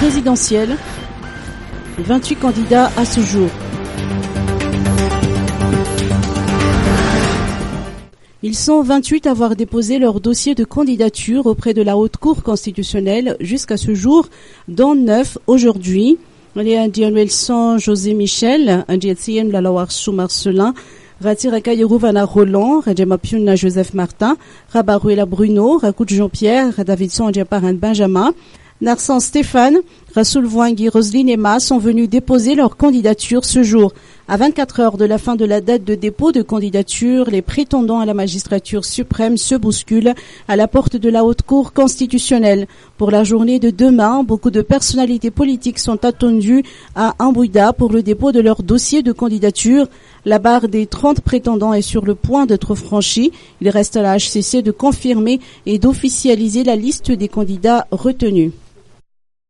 présidentielle. 28 candidats à ce jour. Ils sont 28 à avoir déposé leur dossier de candidature auprès de la Haute Cour constitutionnelle jusqu'à ce jour, dont 9 aujourd'hui. Wilson José Michel, la Lawarchou Marcelin, Ratiraka Yerouvana Roland, Rajamapiuna Joseph Martin, Rabaruela Bruno, Rakout Jean-Pierre, Davidson Adjaparan Benjamin, Narsan Stéphane, Rassoul Voingui, Roselyne et Ma sont venus déposer leur candidature ce jour. À 24 heures de la fin de la date de dépôt de candidature, les prétendants à la magistrature suprême se bousculent à la porte de la Haute Cour constitutionnelle. Pour la journée de demain, beaucoup de personnalités politiques sont attendues à Mbouida pour le dépôt de leur dossier de candidature. La barre des 30 prétendants est sur le point d'être franchie. Il reste à la HCC de confirmer et d'officialiser la liste des candidats retenus.